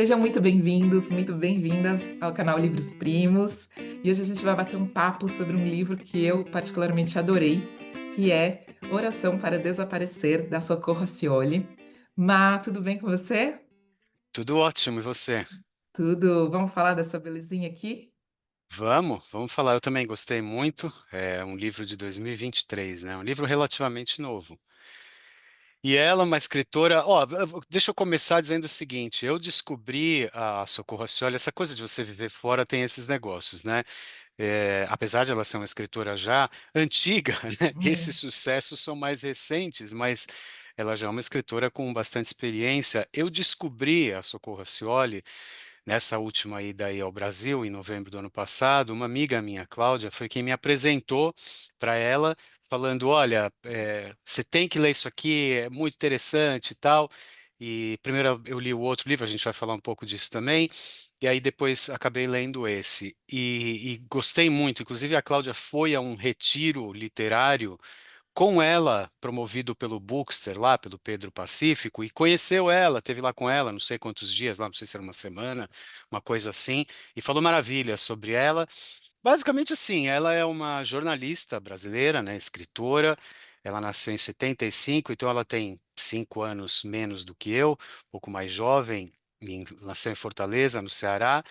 Sejam muito bem-vindos, muito bem-vindas ao canal Livros Primos. E hoje a gente vai bater um papo sobre um livro que eu particularmente adorei, que é Oração para Desaparecer, da Socorro Acioli. Má, tudo bem com você? Tudo ótimo, e você? Tudo. Vamos falar dessa belezinha aqui? Vamos falar. Eu também gostei muito. É um livro de 2023, né? Um livro relativamente novo. E ela, é uma escritora. Deixa eu começar dizendo o seguinte: eu descobri a Socorro Acioli, essa coisa de você viver fora tem esses negócios, né? Apesar de ela ser uma escritora já antiga, né? Esses Uhum. sucessos são mais recentes, mas ela já é uma escritora com bastante experiência. Eu descobri a Socorro Acioli nessa última ida aí ao Brasil, em novembro do ano passado. Uma amiga minha, Cláudia, foi quem me apresentou para ela, falando: Olha, você tem que ler isso aqui, é muito interessante e tal. E primeiro eu li o outro livro, a gente vai falar um pouco disso também. E aí depois acabei lendo esse. E gostei muito. Inclusive, a Cláudia foi a um retiro literário com ela, promovido pelo Bookster lá, pelo Pedro Pacífico, e conheceu ela, teve lá com ela, não sei quantos dias lá, não sei se era uma semana, uma coisa assim, e falou maravilhas sobre ela. Basicamente assim, ela é uma jornalista brasileira, né, escritora. Ela nasceu em 75, então ela tem 5 anos menos do que eu, um pouco mais jovem, nasceu em Fortaleza, no Ceará.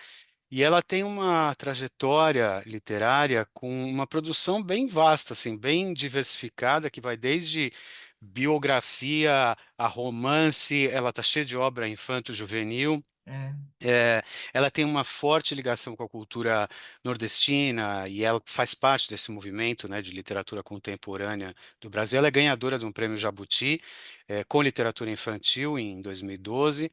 E ela tem uma trajetória literária com uma produção bem vasta, assim, bem diversificada, que vai desde biografia a romance. Ela está cheia de obra infanto-juvenil. É. É, ela tem uma forte ligação com a cultura nordestina e ela faz parte desse movimento, né, de literatura contemporânea do Brasil. Ela é ganhadora de um prêmio Jabuti, com literatura infantil em 2012.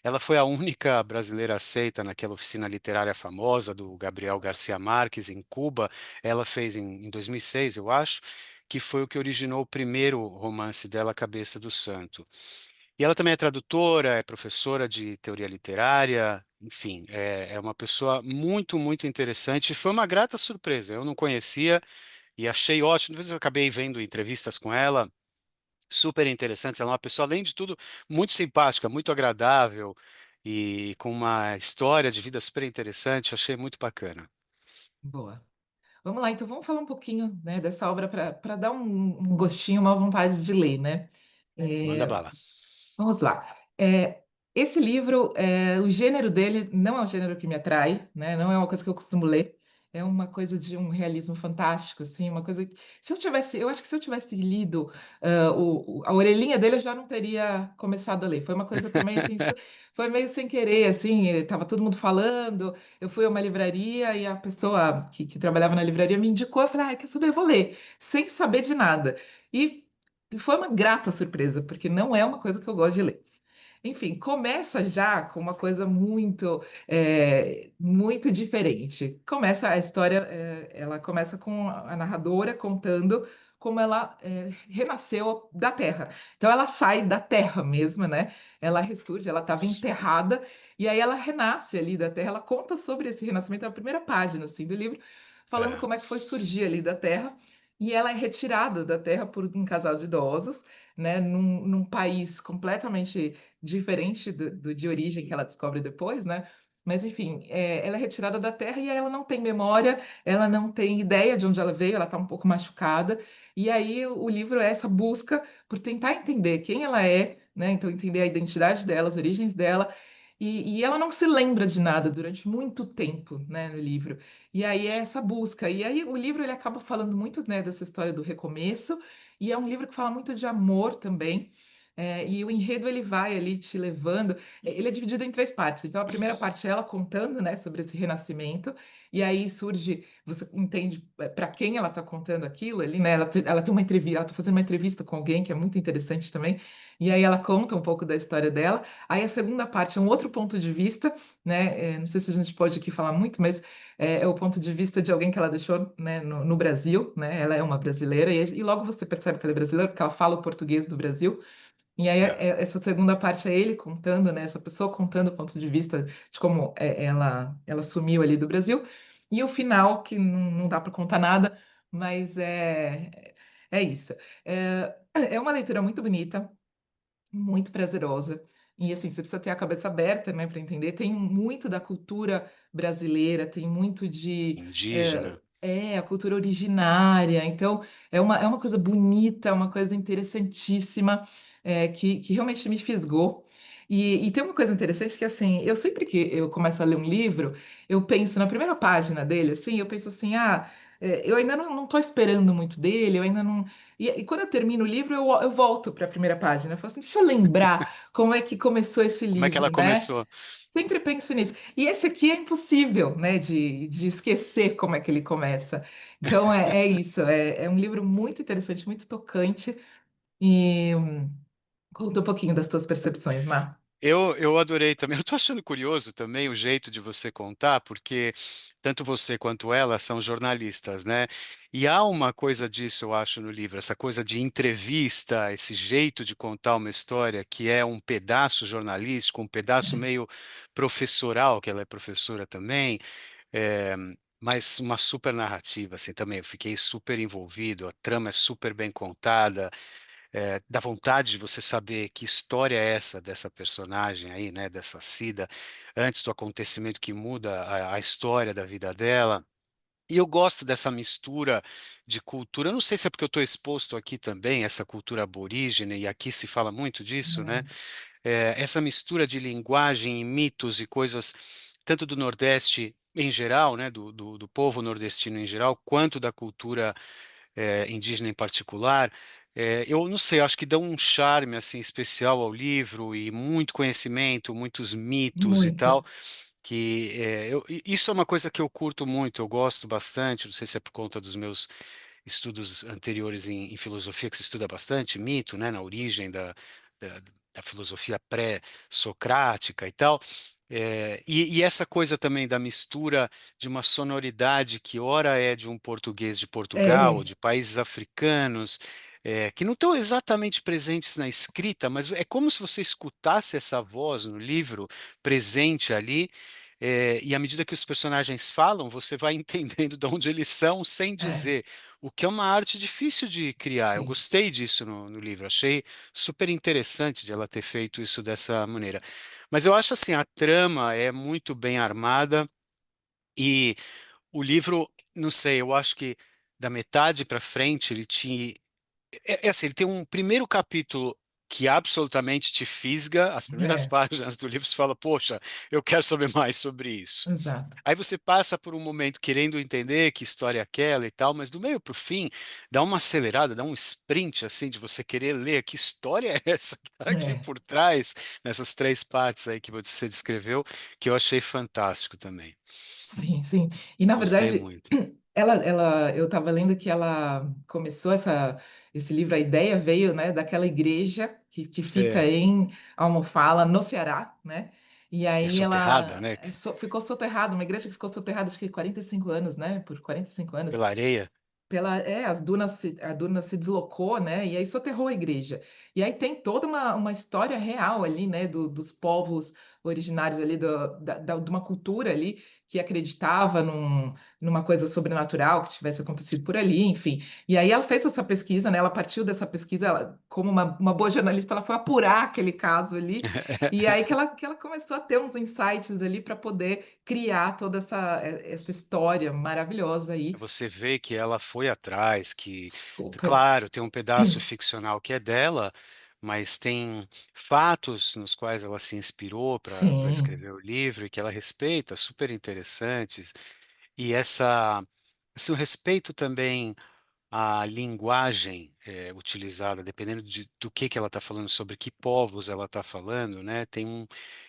Ela foi a única brasileira aceita naquela oficina literária famosa do Gabriel Garcia Marques, em Cuba. Ela fez em 2006, eu acho, que foi o que originou o primeiro romance dela, Cabeça do Santo. E ela também é tradutora, é professora de teoria literária, enfim, é uma pessoa muito, muito interessante. Foi uma grata surpresa. Eu não conhecia e achei ótimo. Depois eu acabei vendo entrevistas com ela, super interessantes. Ela é uma pessoa, além de tudo, muito simpática, muito agradável e com uma história de vida super interessante. Achei muito bacana. Boa. Vamos lá, então vamos falar um pouquinho, né, dessa obra para dar um gostinho, uma vontade de ler, né? Manda É, bala. Vamos lá. Esse livro, o gênero dele não é um gênero que me atrai, né? Não é uma coisa que eu costumo ler. É uma coisa de um realismo fantástico, assim, uma coisa. Se eu tivesse, eu acho que se eu tivesse lido a orelhinha dele, eu já não teria começado a ler. Foi uma coisa também assim, foi meio sem querer, assim. Tava todo mundo falando. Eu fui a uma livraria e a pessoa que trabalhava na livraria me indicou. Eu falei, ah, quer saber? Eu vou ler, sem saber de nada. E foi uma grata surpresa, porque não é uma coisa que eu gosto de ler. Enfim, começa já com uma coisa muito diferente. Começa a história, ela começa com a narradora contando como ela renasceu da terra. Então ela sai da terra mesmo, né? Ela ressurge, ela estava enterrada e aí ela renasce ali da terra. Ela conta sobre esse renascimento na primeira página assim do livro, falando É, como é que foi surgir ali da terra. E ela é retirada da terra por um casal de idosos, né, num país completamente diferente de origem que ela descobre depois, né? Mas, enfim, ela é retirada da Terra e aí ela não tem memória, ela não tem ideia de onde ela veio, ela está um pouco machucada. E aí o livro é essa busca por tentar entender quem ela é, né? Então, entender a identidade dela, as origens dela. E ela não se lembra de nada durante muito tempo, né, no livro. E aí é essa busca. E aí o livro ele acaba falando muito, né, dessa história do recomeço. E é um livro que fala muito de amor também. E o enredo ele vai ali te levando. Ele é dividido em três partes. Então, a primeira parte é ela contando, né, sobre esse renascimento, e aí surge, você entende para quem ela está contando aquilo ali, né? Ela tem uma entrevista, ela está fazendo uma entrevista com alguém que é muito interessante também, e aí ela conta um pouco da história dela. Aí a segunda parte é um outro ponto de vista, né? Não sei se a gente pode aqui falar muito, mas é o ponto de vista de alguém que ela deixou, né, no Brasil, né? Ela é uma brasileira, e logo você percebe que ela é brasileira, porque ela fala o português do Brasil. E aí, é, essa segunda parte é ele contando, né? Essa pessoa contando o ponto de vista de como ela sumiu ali do Brasil. E o final, que não dá para contar nada, mas é isso. É uma leitura muito bonita, muito prazerosa. E assim, você precisa ter a cabeça aberta, né, para entender. Tem muito da cultura brasileira, tem muito de, Indígena. a cultura originária, então é uma coisa bonita, é uma coisa interessantíssima, que realmente me fisgou. E tem uma coisa interessante que, assim, eu sempre que eu começo a ler um livro, eu penso na primeira página dele, assim, eu penso assim: "Ah, eu ainda não estou esperando muito dele, eu ainda não". E quando eu termino o livro, eu volto para a primeira página, eu falo assim: "Deixa eu lembrar como é que começou esse Como é que ela livro", né. começou? Sempre penso nisso. E esse aqui é impossível, né, de esquecer como é que ele começa. Então é isso, é um livro muito interessante, muito tocante e conta um pouquinho das tuas percepções, Má. Eu adorei também. Eu estou achando curioso também o jeito de você contar, porque tanto você quanto ela são jornalistas, né? E há uma coisa disso, eu acho, no livro, essa coisa de entrevista, esse jeito de contar uma história que é um pedaço jornalístico, um pedaço meio professoral, que ela é professora também, é, mas uma super narrativa, assim, também. Eu fiquei super envolvido, a trama é super bem contada, dá vontade de você saber que história é essa dessa personagem aí, né, dessa Cida, antes do acontecimento que muda a história da vida dela. E eu gosto dessa mistura de cultura. Eu não sei se é porque eu estou exposto aqui também, essa cultura aborígene, e aqui se fala muito disso, né? É, Essa mistura de linguagem e mitos e coisas, tanto do Nordeste em geral, né, do povo nordestino em geral, quanto da cultura indígena em particular, eu não sei, acho que dá um charme assim especial ao livro e muito conhecimento, muitos mitos e muito. tal, que isso é uma coisa que eu curto muito, eu gosto bastante, não sei se é por conta dos meus estudos anteriores em filosofia, que se estuda bastante mito, né, na origem da, da filosofia pré-socrática e tal. E essa coisa também da mistura de uma sonoridade que ora é de um português de Portugal ou É, de países africanos, que não estão exatamente presentes na escrita, mas é como se você escutasse essa voz no livro presente ali. E à medida que os personagens falam, você vai entendendo de onde eles são sem é, dizer, o que é uma arte difícil de criar. Eu sim, gostei disso no livro, achei super interessante de ela ter feito isso dessa maneira. Mas eu acho assim, a trama é muito bem armada e o livro, não sei, eu acho que da metade para frente ele tinha é assim, ele tem um primeiro capítulo que absolutamente te fisga, as primeiras é, páginas do livro você fala, poxa, eu quero saber mais sobre isso. exato. Aí você passa por um momento querendo entender que história é aquela e tal, mas do meio para o fim, dá uma acelerada, dá um sprint assim de você querer ler que história é essa que está aqui É. por trás, nessas três partes aí que você descreveu, que eu achei fantástico também. Sim, sim. E na Gostei verdade, muito. eu estava lendo que ela começou esse livro, a ideia veio, né, daquela igreja que fica É, em Almofala, no Ceará, né, e que é aí soterrada, ela né? ficou soterrada, uma igreja que ficou soterrada acho que 45 anos, né, por 45 anos. Pela areia. A duna se deslocou, né, e aí soterrou a igreja. E aí tem toda uma história real ali, né, dos povos originários ali de uma cultura ali que acreditava numa coisa sobrenatural que tivesse acontecido por ali, enfim. E aí ela fez essa pesquisa, né, ela partiu dessa pesquisa, como uma boa jornalista, ela foi apurar aquele caso ali, e aí que ela começou a ter uns insights ali para poder criar toda essa história maravilhosa aí. Você vê que ela foi atrás, que, Super. claro, tem um pedaço ficcional que é dela, mas tem fatos nos quais ela se inspirou para Sim, escrever o livro e que ela respeita, super interessantes. E esse respeito também à linguagem utilizada, dependendo do que ela está falando, sobre que povos ela está falando, né?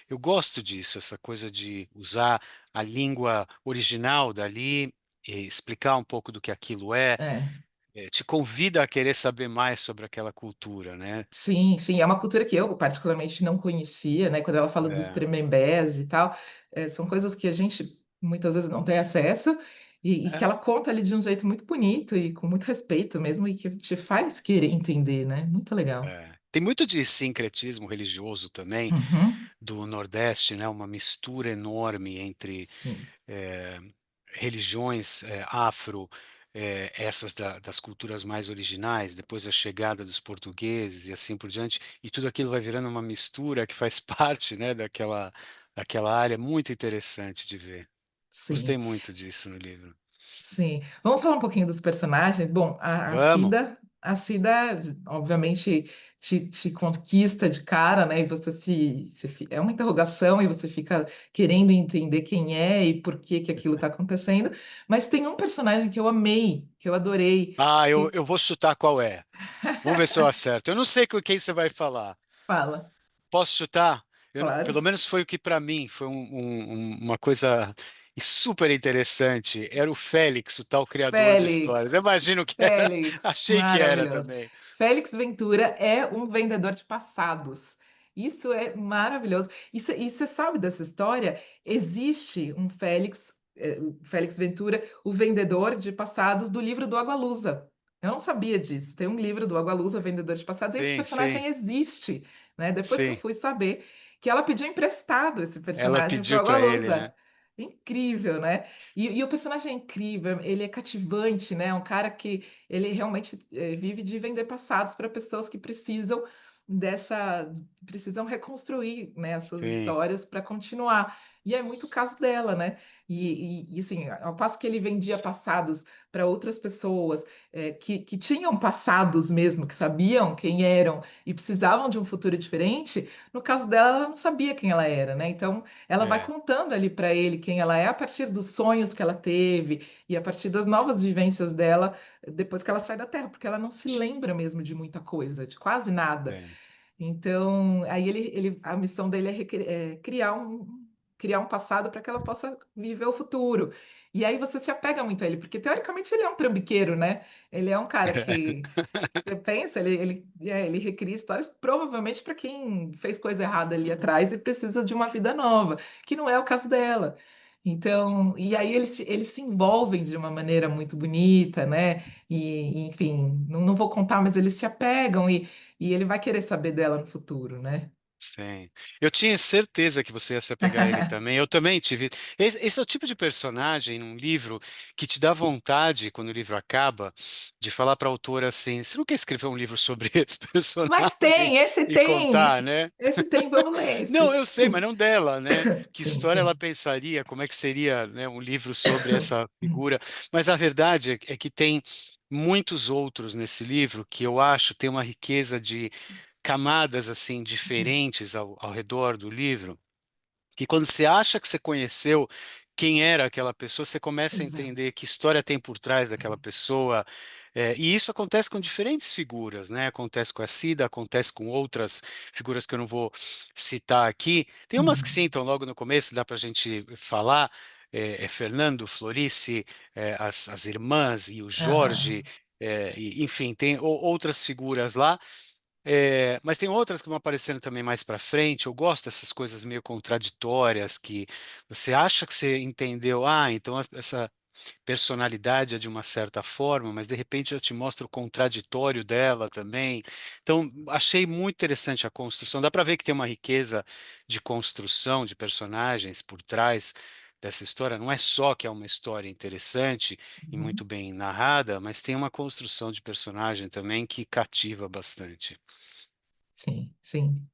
Eu gosto disso, essa coisa de usar a língua original dali, e explicar um pouco do que aquilo é. te convida a querer saber mais sobre aquela cultura, né? Sim, sim, é uma cultura que eu particularmente não conhecia, né, quando ela fala dos É, Tremembés e tal, são coisas que a gente muitas vezes não tem acesso, e que é, ela conta ali de um jeito muito bonito e com muito respeito mesmo, e que te faz querer entender, né, muito legal. Tem muito de sincretismo religioso também Uhum, do Nordeste, né? Uma mistura enorme entre sim, eh, religiões afro, essas das culturas mais originais, depois a chegada dos portugueses e assim por diante, e tudo aquilo vai virando uma mistura que faz parte, né, daquela área muito interessante de ver. Gostei Sim. muito disso no livro. Sim. Vamos falar um pouquinho dos personagens? Bom, Vamos. A Cida, obviamente, te conquista de cara, né? E é uma interrogação e você fica querendo entender quem é e por que que aquilo está acontecendo. Mas tem um personagem que eu amei, que eu adorei, Ah, eu, que eu vou chutar qual é. Vamos ver se eu acerto. Eu não sei com quem você vai falar. fala, Posso chutar? claro, Pelo menos foi o que para mim foi uma coisa super interessante. Era o Félix, o tal criador de histórias. Eu Félix. imagino que era. Félix, Achei que era maravilhoso. também. Félix Ventura é um vendedor de passados. Isso é maravilhoso. E você sabe dessa história? Existe um Félix, o Félix Ventura, o vendedor de passados do livro do Agualusa. Eu não sabia disso. Tem um livro do Agualusa, Vendedor de Passados, e esse Sim, sim, personagem existe, né? Depois que eu sim. fui saber que ela pediu emprestado esse Ela personagem para o pediu para ele, né? Agualusa. Incrível, né? E o personagem é incrível, ele é cativante, né? É um cara que ele realmente vive de vender passados para pessoas que dessa, precisam reconstruir, né, as suas Sim, histórias para continuar. E é muito o caso dela, né? Assim, ao passo que ele vendia passados para outras pessoas que tinham passados mesmo, que sabiam quem eram e precisavam de um futuro diferente, no caso dela, ela não sabia quem ela era, né? Então, ela vai é, contando ali para ele quem ela é a partir dos sonhos que ela teve e a partir das novas vivências dela depois que ela sai da Terra, porque ela não se lembra mesmo de muita coisa, de quase nada. é, Então, aí a missão dele criar um passado para que ela possa viver o futuro. E aí você se apega muito a ele, porque teoricamente ele é um trambiqueiro, né? Ele é um cara que você pensa, ele recria histórias provavelmente para quem fez coisa errada ali atrás e precisa de uma vida nova, que não é o caso dela. Então, e aí eles se envolvem de uma maneira muito bonita, né? Enfim, não vou contar, mas eles se apegam e ele vai querer saber dela no futuro, né? sim. Eu tinha certeza que você ia se apegar a ele também. Eu também tive. Esse é o tipo de personagem num livro que te dá vontade, quando o livro acaba, de falar para a autora assim: você não quer escrever um livro sobre esse Mas personagem e contar, né? esse tem, vamos ler Não, esse. eu sei, mas não dela, né? Que Sim, história ela sim. pensaria? Como é que seria, né, um livro sobre essa figura? Mas a verdade é que tem muitos outros nesse livro que eu acho tem uma riqueza de camadas assim diferentes ao redor do livro, que quando você acha que você conheceu quem era aquela pessoa, você começa a Exato. entender que história tem por trás daquela pessoa. E isso acontece com diferentes figuras, né? Acontece com a Cida, acontece com outras figuras que eu não vou citar aqui. Tem umas que sim, Uhum. estão logo no começo, dá para a gente falar. Fernando, Florice, as irmãs e o Jorge, Aham. enfim, tem outras figuras lá. Mas tem outras que vão aparecendo também mais para frente. Eu gosto dessas coisas meio contraditórias que você acha que você entendeu. Ah, então essa personalidade é de uma certa forma, mas de repente já te mostra o contraditório dela também. Então, achei muito interessante a construção. Dá para ver que tem uma riqueza de construção de personagens por trás dessa história. Não é só que é uma história interessante e muito Uhum. bem narrada, mas tem uma construção de personagem também que cativa bastante. Sim, sim.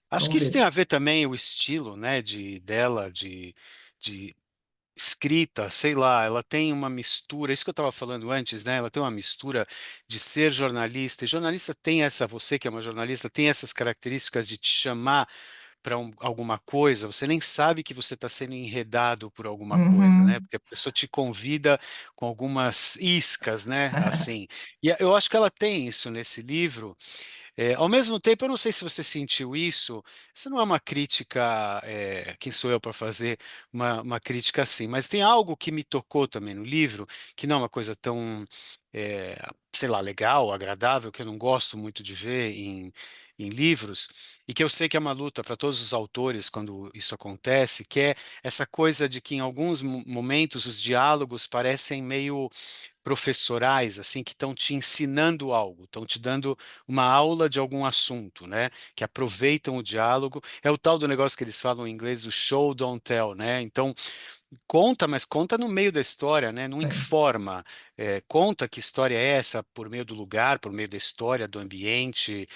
Acho que Vamos isso tem ver. a ver também o estilo, né, dela, de escrita, sei lá, ela tem uma mistura, isso que eu estava falando antes, né? Ela tem uma mistura de ser jornalista, e jornalista tem essa, você que é uma jornalista, tem essas características de te chamar para alguma coisa, você nem sabe que você está sendo enredado por alguma coisa, né? Uhum. Porque a pessoa te convida com algumas iscas, né? Assim. E eu acho que ela tem isso nesse livro. Ao mesmo tempo, eu não sei se você sentiu isso. Isso não é uma crítica, quem sou eu para fazer uma crítica assim, mas tem algo que me tocou também no livro, que não é uma coisa tão, é, sei lá, legal, agradável, que eu não gosto muito de ver em livros, e que eu sei que é uma luta para todos os autores quando isso acontece, que é essa coisa de que em alguns momentos os diálogos parecem meio professorais, assim, que estão te ensinando algo, estão te dando uma aula de algum assunto, né? Que aproveitam o diálogo. É o tal do negócio que eles falam em inglês, do show, don't tell, né? Então, conta, mas conta no meio da história, né? Não Sim. informa. Conta que história é essa por meio do lugar, por meio da história, do ambiente.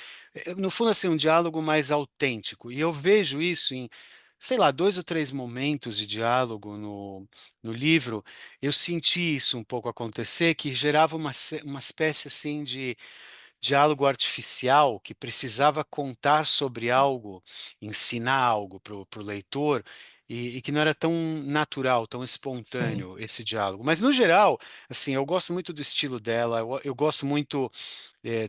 No fundo, assim, um diálogo mais autêntico. E eu vejo isso em, sei lá, dois ou três momentos de diálogo no livro. Eu senti isso um pouco acontecer, que gerava uma espécie assim de diálogo artificial que precisava contar sobre algo, ensinar algo para o leitor, e que não era tão natural, tão Sim. espontâneo esse diálogo. Mas, no geral, assim, eu gosto muito do estilo dela, eu gosto muito,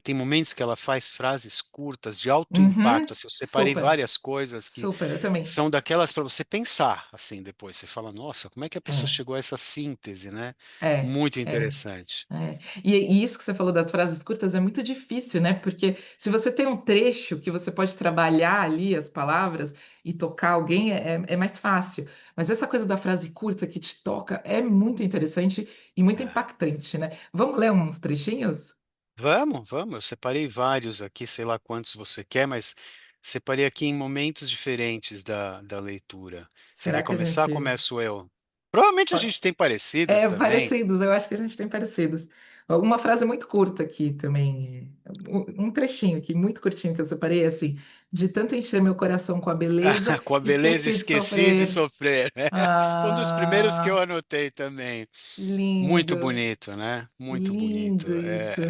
tem momentos que ela faz frases curtas, de alto impacto, Uhum. assim, eu separei Super, várias coisas que super, eu também. são daquelas para você pensar, assim, depois. Você fala, nossa, como é que a pessoa É, chegou a essa síntese, né? é, Muito é. interessante. É. E isso que você falou das frases curtas é muito difícil, né, porque se você tem um trecho que você pode trabalhar ali as palavras e tocar alguém, é mais fácil. Mas essa coisa da frase curta que te toca é muito interessante e muito É. impactante, né. Vamos ler uns trechinhos? Vamos, vamos. Eu separei vários aqui, sei lá quantos você quer, mas separei aqui em momentos diferentes da leitura. Você Será quer que a começar? gente Começo eu. Provavelmente a gente tem parecidos também. parecidos, eu acho que a gente tem parecidos. Uma frase muito curta aqui também, um trechinho aqui, muito curtinho que eu separei, é assim: "De tanto encher meu coração com a beleza, Com a beleza esqueci de esqueci de sofrer". sofrer. Foi um dos primeiros que eu Ah, anotei também. Muito lindo, bonito, né? Muito bonito. lindo isso.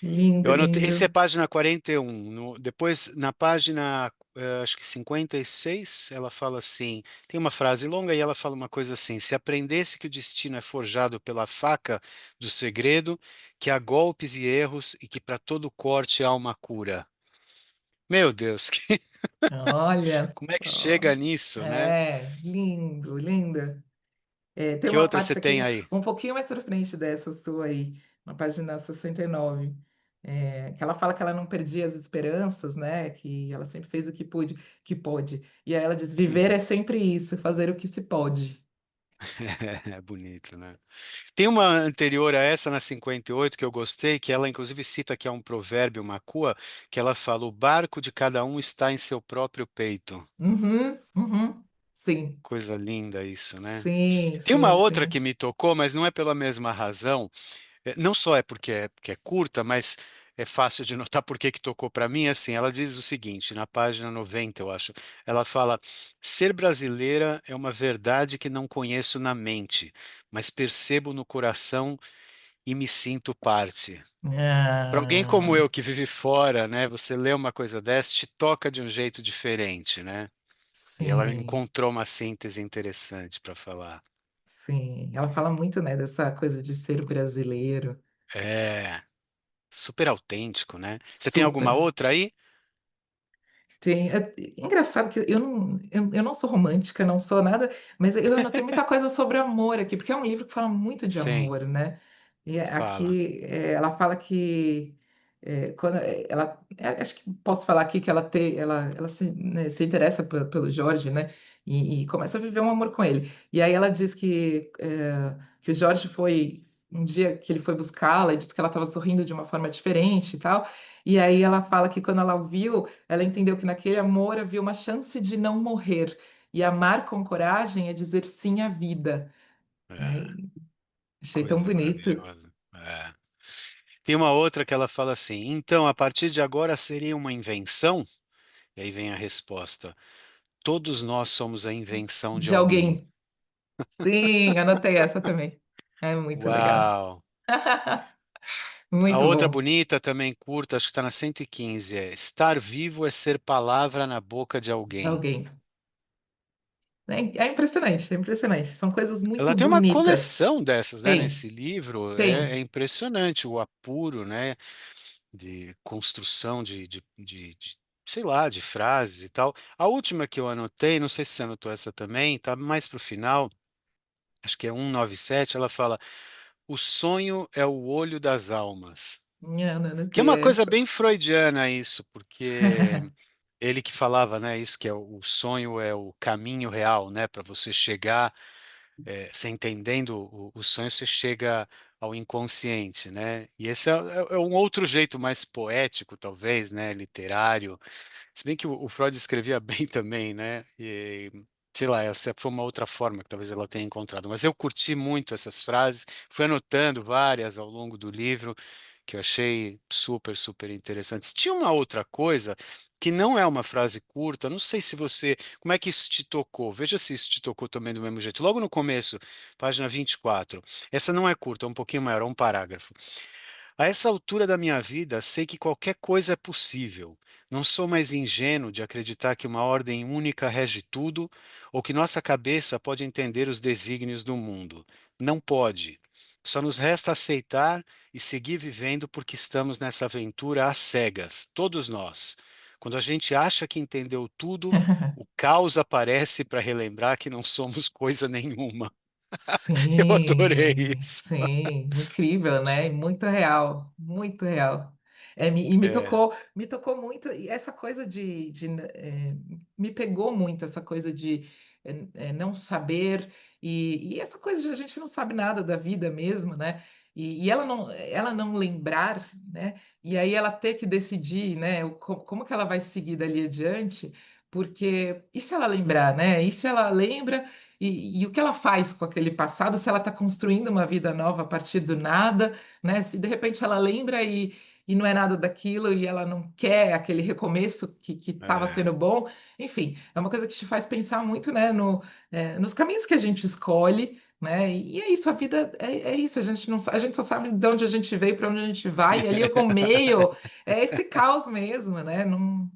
Lindo, Eu anotei, lindo. esse é página 41. Depois, na página, acho que 56, ela fala assim: tem uma frase longa e ela fala uma coisa assim: se aprendesse que o destino é forjado pela faca do segredo, que há golpes e erros e que para todo corte há uma cura. Meu Deus, Olha como é que só. chega nisso, né? É, lindo, linda. Tem Que uma outra você parte aqui tem aí? um pouquinho mais pra frente dessa sua aí, na página 69, que ela fala que ela não perdia as esperanças, né, que ela sempre fez o que pôde. E aí ela diz: "Viver Uhum. é sempre isso, fazer o que se pode". É bonito, né? Tem uma anterior a essa, na 58, que eu gostei, que ela inclusive cita que é um provérbio macua, que ela fala: o barco de cada um está em seu próprio peito. Uhum, uhum. Sim, Coisa linda isso, né? sim, Tem uma sim, outra sim. que me tocou, mas não é pela mesma razão. Não só é porque é curta, mas é fácil de notar por que que tocou para mim. Assim, ela diz o seguinte, na página 90, eu acho. Ela fala: ser brasileira é uma verdade que não conheço na mente, mas percebo no coração e me sinto parte. Para alguém como Ah, eu que vive fora, né, você lê uma coisa dessa, te toca de um jeito diferente, né? E ela sim, encontrou uma síntese interessante para falar. sim. Ela fala muito, né, dessa coisa de ser brasileiro. É, super autêntico, né? Você tem alguma Super. outra aí? Tem, engraçado que eu não sou romântica, não sou nada, mas eu anotei muita coisa sobre amor aqui, porque é um livro que fala muito de Sim, amor, né. E fala. aqui, ela fala que, quando, ela acho que posso falar aqui que ela se, né, se interessa pelo Jorge, né, e começa a viver um amor com ele. E aí ela diz que o Jorge foi um dia que ele foi buscá-la e disse que ela estava sorrindo de uma forma diferente e tal, e aí ela fala que quando ela o viu, ela entendeu que naquele amor havia uma chance de não morrer, e amar com coragem é dizer sim à vida, né, É, e achei tão coisa bonito. maravilhosa. É. Tem uma outra que ela fala assim: então, a partir de agora seria uma invenção? E aí vem a resposta: todos nós somos a invenção de De alguém. alguém. Sim, anotei essa também. É muito legal. Uau! A Muito outra bom. bonita, também curta, acho que está na 115, é: estar vivo é ser palavra na boca de De alguém. alguém. É impressionante, é impressionante. São coisas muito Ela tem uma bonitas. coleção dessas, né, Tem, nesse livro. É tem. impressionante o apuro, né, de construção sei lá, de frases e tal. A última que eu anotei, não sei se você anotou essa também, tá mais para o final, acho que é 197. Ela fala: o sonho é o olho das almas. Não, não Que é anotei uma coisa essa. bem freudiana isso, porque ele que falava, né, isso que é o sonho é o caminho real, né, para você chegar, você entendendo o sonho, você chega ao inconsciente, né? E esse é um outro jeito mais poético, talvez, né, literário. Se bem que o Freud escrevia bem também, né? E sei lá, essa foi uma outra forma que talvez ela tenha encontrado. Mas eu curti muito essas frases, fui anotando várias ao longo do livro que eu achei super, super interessantes. Tinha uma outra coisa que não é uma frase curta, não sei se você, como é que isso te tocou? Veja se isso te tocou também do mesmo jeito. Logo no começo, página 24. Essa não é curta, é um pouquinho maior, é um parágrafo. A essa altura da minha vida, sei que qualquer coisa é possível. Não sou mais ingênuo de acreditar que uma ordem única rege tudo ou que nossa cabeça pode entender os desígnios do mundo. Não pode. Só nos resta aceitar e seguir vivendo porque estamos nessa aventura às cegas, todos nós. Quando a gente acha que entendeu tudo, o caos aparece para relembrar que não somos coisa nenhuma. Eu adorei Sim, isso. sim, incrível, né? E muito real, muito real. E É, me tocou muito, e essa coisa me pegou muito essa coisa de não saber, e essa coisa de a gente não sabe nada da vida mesmo, né? E ela não lembrar, né? E aí ela ter que decidir, né? Como que ela vai seguir dali adiante, porque e se ela lembrar, né? E se ela lembra. E o que ela faz com aquele passado, se ela está construindo uma vida nova a partir do nada, né? Se de repente ela lembra e não é nada daquilo e ela não quer aquele recomeço que estava é. sendo bom, enfim, é uma coisa que te faz pensar muito, né, nos caminhos que a gente escolhe, né? E é isso, a vida é isso, a gente só sabe de onde a gente veio, para onde a gente vai, e ali o meio é esse caos mesmo, né? Não,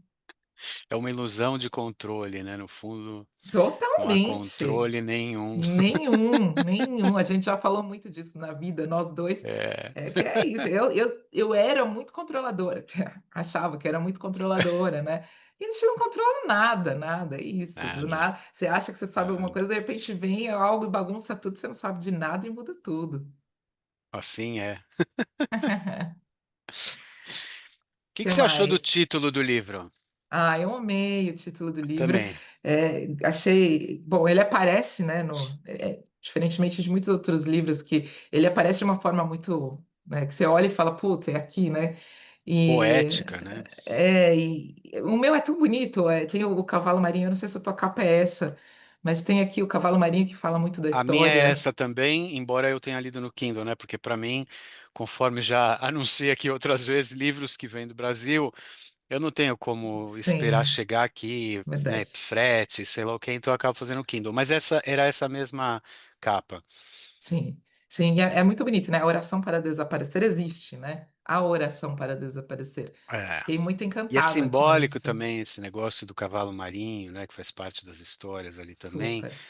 É uma ilusão de controle, né? No fundo, não há totalmente. controle nenhum. Nenhum, nenhum. A gente já falou muito disso na vida, nós dois. É, É que é isso. Eu era muito controladora, achava que era muito controladora, né? E a gente não controla nada, nada. É isso. Do nada, nada. Você acha que você sabe alguma nada. coisa, de repente vem algo e bagunça tudo, você não sabe de nada e muda tudo. Assim é. O que Que que você achou do mais? título do livro? Ah, eu amei o título do livro. Também. Achei. Bom, ele aparece, né, diferentemente de muitos outros livros, que ele aparece de uma forma muito, né, que você olha e fala, puta, é aqui, né? E, Poética, né? e o meu é tão bonito, tem o cavalo marinho, eu não sei se a tua capa é essa, mas tem aqui o cavalo marinho que fala muito da A minha é história. essa também, embora eu tenha lido no Kindle, né? Porque para mim, conforme já anunciei aqui outras vezes, livros que vêm do Brasil, eu não tenho como esperar Sim, chegar aqui, né? verdade. Frete, sei lá o que, então eu acabo fazendo o Kindle. Mas essa era essa mesma capa. Sim, sim, é muito bonito, né? A oração para desaparecer existe, né? A oração para desaparecer. É. Fiquei muito E é encantada com simbólico isso. também esse negócio do cavalo marinho, né, que faz parte das histórias ali também. Super.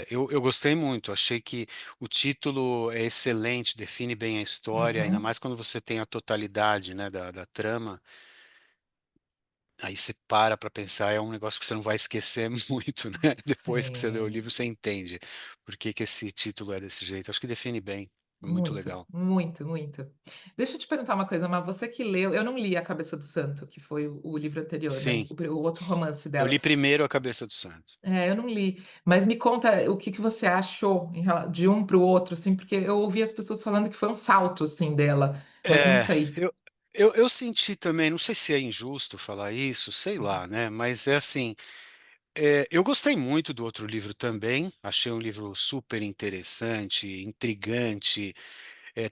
Eu gostei muito, achei que o título é excelente, define bem a história, ainda Uhum. mais quando você tem a totalidade, né, da trama. Aí você para pensar, é um negócio que você não vai esquecer muito, né? Depois que você lê o Sim, livro, você entende por que que esse título é desse jeito. Acho que define bem, é muito muito, legal. muito, muito. Deixa eu te perguntar uma coisa, mas você que leu, eu não li A Cabeça do Santo, que foi o livro anterior, né? Sim, O outro romance eu dela. li primeiro A Cabeça do Santo. Eu não li, mas me conta o que que você achou de um para o outro, assim, porque eu ouvi as pessoas falando que foi um salto, assim, dela, mas não É, sei. eu senti também, não sei se é injusto falar isso, sei Uhum. lá, né? Mas é assim, eu gostei muito do outro livro também, achei um livro super interessante, intrigante,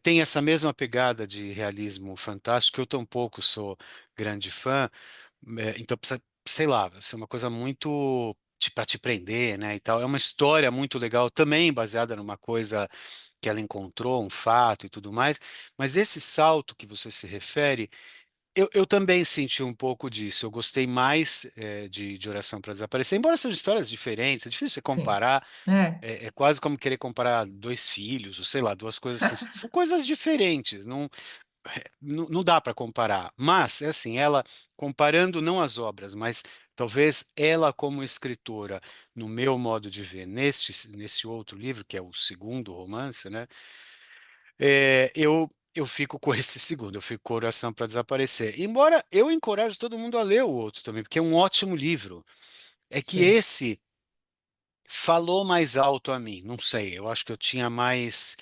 tem essa mesma pegada de realismo fantástico, que eu tampouco sou grande fã, então precisa, sei lá, ser uma coisa muito para te prender, né, e tal. É uma história muito legal, também baseada numa coisa que ela encontrou, um fato e tudo mais, mas esse salto que você se refere, eu também senti um pouco disso. Eu gostei mais de Oração para Desaparecer, embora sejam histórias diferentes, é difícil você Sim. comparar. É, É quase como querer comparar dois filhos, ou sei lá, duas coisas assim. São coisas diferentes, não dá para comparar. Mas, é assim, ela, comparando não as obras, mas talvez ela como escritora, no meu modo de ver, nesse outro livro, que é o segundo romance, né? Eu fico com esse segundo, eu fico com Oração para Desaparecer. Embora eu encorajo todo mundo a ler o outro também, porque é um ótimo livro. É que sim. esse falou mais alto a mim, não sei, eu acho que eu tinha mais.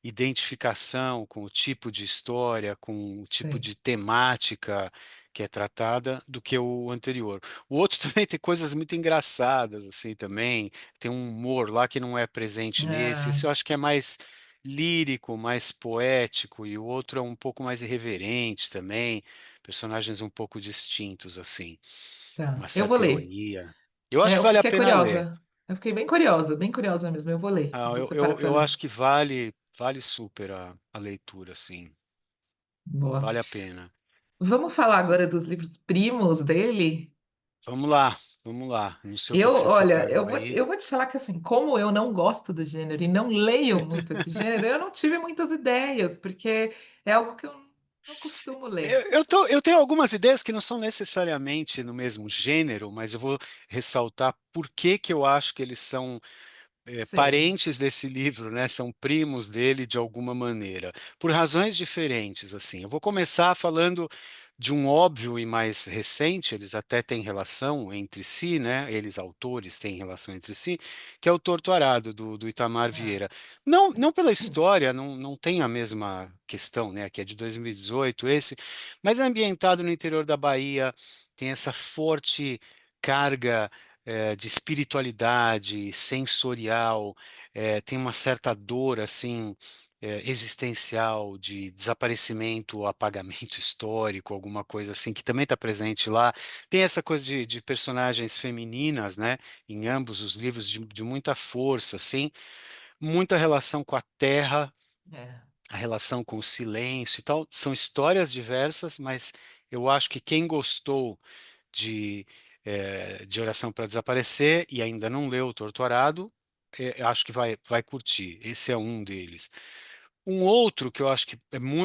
identificação com o tipo de história, com o tipo Sei. de temática que é tratada do que o anterior. O outro também tem coisas muito engraçadas assim também, tem um humor lá que não é presente nesse. Ah, Esse eu acho que é mais lírico, mais poético, e o outro é um pouco mais irreverente também, personagens um pouco distintos assim, tá. uma Eu vou certa ler. ironia. Eu acho É, que eu vale a fiquei pena ler. curiosa. Eu fiquei bem curiosa mesmo. Eu vou ler. Eu Ah, vou eu, separar eu, para eu ler. acho que vale super a leitura, sim. Boa. Vale a pena. Vamos falar agora dos livros primos dele? Vamos lá, vamos lá. Não sei o que Eu, que você olha, separou aí. eu vou te falar que assim, como eu não gosto do gênero e não leio muito esse gênero, eu não tive muitas ideias, porque é algo que eu não costumo ler. Eu tenho algumas ideias que não são necessariamente no mesmo gênero, mas eu vou ressaltar por que que eu acho que eles são Sei. parentes desse livro, né? São primos dele de alguma maneira, por razões diferentes, assim. Eu vou começar falando de um óbvio e mais recente, eles até têm relação entre si, né? Eles, autores, têm relação entre si, que é o Torto Arado, do Itamar Ah, Vieira. Não pela história, não tem a mesma questão, né? Que é de 2018 esse, mas é ambientado no interior da Bahia, tem essa forte carga de espiritualidade, sensorial, tem uma certa dor assim existencial de desaparecimento, apagamento histórico, alguma coisa assim que também está presente lá. Tem essa coisa de personagens femininas, né, em ambos os livros de muita força, assim, muita relação com a terra, é. a relação com o silêncio e tal. São histórias diversas, mas eu acho que quem gostou de Oração para Desaparecer e ainda não leu o Torturado, eu acho que vai curtir. Esse é um deles. Um outro que eu acho que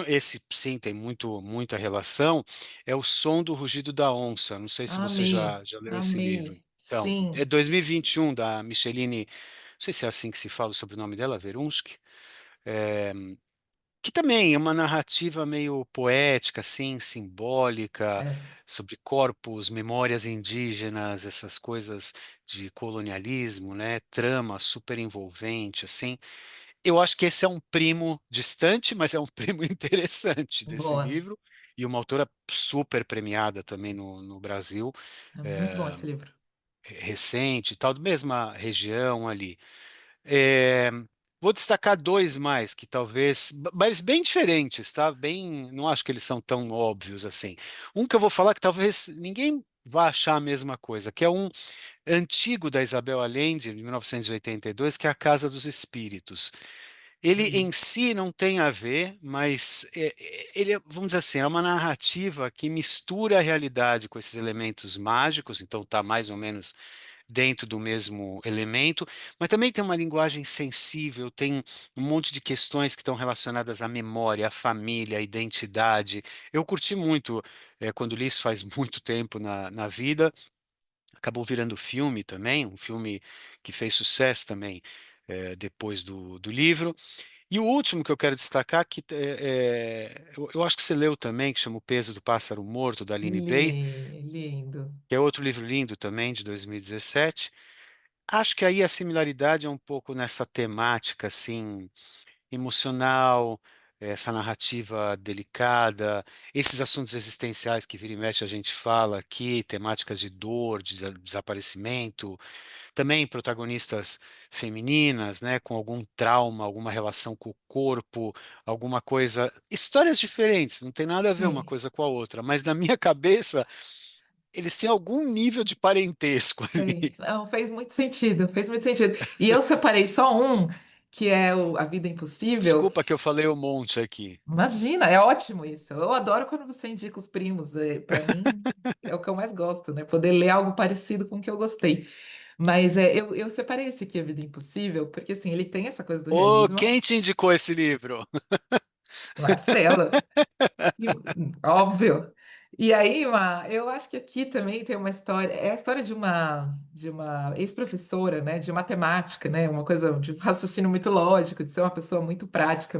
esse sim tem muita relação é O Som do Rugido da Onça. Não sei se você Amei, já leu esse livro. amei. Então, é Sim, 2021 da Micheline, não sei se é assim que se fala sobre o nome dela, Verunski, que também é uma narrativa meio poética, assim, simbólica, é. sobre corpos, memórias indígenas, essas coisas de colonialismo, né? Trama super envolvente, assim. Eu acho que esse é um primo distante, mas é um primo interessante desse Boa. livro, e uma autora super premiada também no Brasil, É muito bom é, esse livro. recente, e tal, da mesma região ali. É, vou destacar dois mais que talvez, mas bem diferentes, tá? Bem, não acho que eles são tão óbvios assim. Um que eu vou falar que talvez ninguém vá achar a mesma coisa, que é um antigo da Isabel Allende, de 1982, que é A Casa dos Espíritos. Ele em Hum, si não tem a ver, mas ele, vamos dizer assim, é uma narrativa que mistura a realidade com esses elementos mágicos, então está mais ou menos dentro do mesmo elemento, mas também tem uma linguagem sensível, tem um monte de questões que estão relacionadas à memória, à família, à identidade. Eu curti muito quando li isso faz muito tempo na vida. Acabou virando filme também, um filme que fez sucesso também depois do livro. E o último que eu quero destacar, eu acho que você leu também, que chama O Peso do Pássaro Morto, da Aline Bay, lindo. que é outro livro lindo também, de 2017. Acho que aí a similaridade é um pouco nessa temática assim emocional, essa narrativa delicada, esses assuntos existenciais que vira e mexe a gente fala aqui, temáticas de dor, de desaparecimento, também protagonistas femininas, né, com algum trauma, alguma relação com o corpo, alguma coisa, histórias diferentes, não tem nada a ver uma Sim, coisa com a outra, mas na minha cabeça eles têm algum nível de parentesco sei. ali. Não, fez muito sentido, fez muito sentido. E eu separei só um, que é A Vida Impossível. Desculpa que eu falei um monte aqui. Imagina, é ótimo isso. Eu adoro quando você indica os primos. Para mim, é o que eu mais gosto, né? Poder ler algo parecido com o que eu gostei. Mas eu separei esse aqui, A Vida Impossível, porque assim, ele tem essa coisa do Ô, realismo. quem te indicou esse livro? Marcelo. E, óbvio. E aí, eu acho que aqui também tem uma história, é a história de uma ex-professora, né, de matemática, né, uma coisa de um raciocínio muito lógico, de ser uma pessoa muito prática,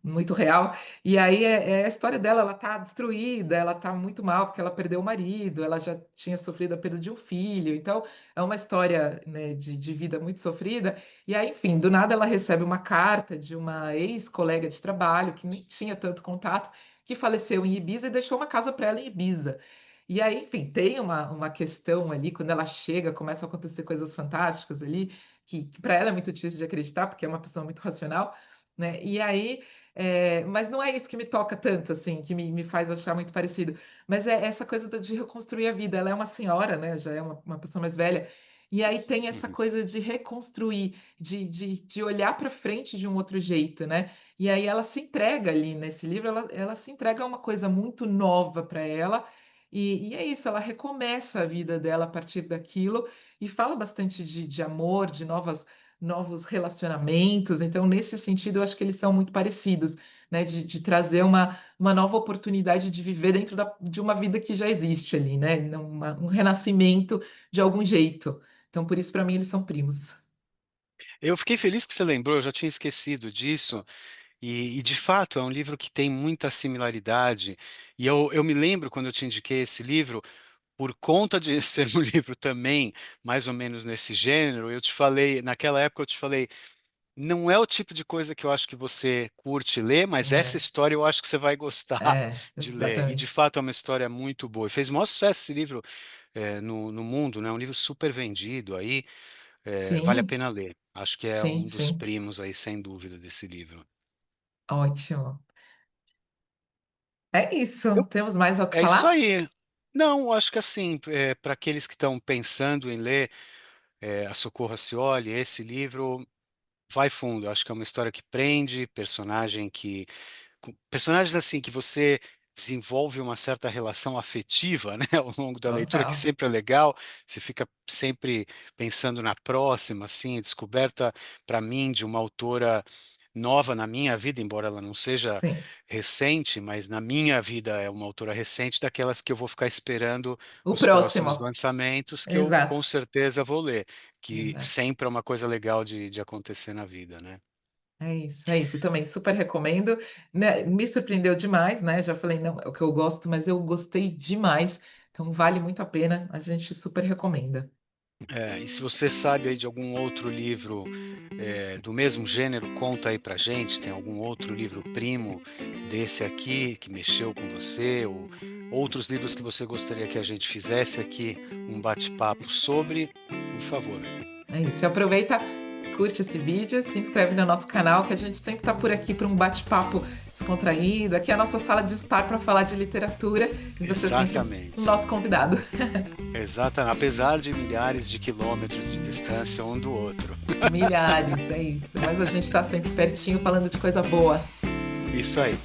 muito real. E aí é a história dela, ela tá destruída, ela tá muito mal, porque ela perdeu o marido, ela já tinha sofrido a perda de um filho, então é uma história, né, de vida muito sofrida. E aí, enfim, do nada ela recebe uma carta de uma ex-colega de trabalho, que nem tinha tanto contato, que faleceu em Ibiza e deixou uma casa para ela em Ibiza. E aí, enfim, tem uma questão ali, quando ela chega, começam a acontecer coisas fantásticas ali, que para ela é muito difícil de acreditar, porque é uma pessoa muito racional, né? E aí, mas não é isso que me toca tanto, assim, que me faz achar muito parecido, mas é essa coisa de reconstruir a vida. Ela é uma senhora, né? Já é uma pessoa mais velha. E aí tem essa Uhum. coisa de reconstruir, de olhar para frente de um outro jeito, né? E aí ela se entrega ali nesse livro, ela se entrega a uma coisa muito nova para ela, e é isso, ela recomeça a vida dela a partir daquilo, e fala bastante de amor, de novos relacionamentos. Então, nesse sentido, eu acho que eles são muito parecidos, né? De trazer uma nova oportunidade de viver dentro de uma vida que já existe ali, né? Um renascimento de algum jeito. Então, por isso, para mim, eles são primos. Eu fiquei feliz que você lembrou, eu já tinha esquecido disso, e de fato é um livro que tem muita similaridade. E eu me lembro quando eu te indiquei esse livro, por conta de ser um livro também mais ou menos nesse gênero, eu te falei, naquela época eu te falei, não é o tipo de coisa que eu acho que você curte ler, mas essa É, história eu acho que você vai gostar de ler. E de exatamente. fato é uma história muito boa. E fez o maior sucesso esse livro no mundo, né? Um livro super vendido aí, vale a Sim, pena ler. Acho que é sim, um dos sim. primos aí, sem dúvida, desse livro. Ótimo. É isso. Eu- Temos mais algo que É isso falar? aí. Não, acho que assim, para aqueles que estão pensando em ler a Socorro Racioli, esse livro vai fundo. Acho que é uma história que prende, personagens assim que você desenvolve uma certa relação afetiva, né, ao longo da leitura, que Total. sempre é legal. Você fica sempre pensando na próxima, assim, descoberta para mim de uma autora nova na minha vida, embora ela não seja Sim. recente, mas na minha vida é uma autora recente, daquelas que eu vou ficar esperando O os próximos próximo. lançamentos, que eu Exato. com certeza vou ler, que Exato. sempre é uma coisa legal de acontecer na vida, né? É isso, é isso. Também super recomendo, né, me surpreendeu demais, né, já falei: "Não, é o que eu gosto", mas eu gostei demais, então vale muito a pena, a gente super recomenda. E se você sabe aí de algum outro livro do mesmo gênero, conta aí pra gente. Tem algum outro livro primo desse aqui que mexeu com você, ou outros livros que você gostaria que a gente fizesse aqui um bate-papo sobre, por favor. É isso, aproveita, curte esse vídeo, se inscreve no nosso canal, que a gente sempre está por aqui para um bate-papo descontraído. Aqui é a nossa sala de estar para falar de literatura e você é sempre o Exatamente. nosso convidado. Exatamente. Apesar de milhares de quilômetros de distância um do outro. Milhares, é isso, mas a gente está sempre pertinho falando de coisa boa. Isso aí.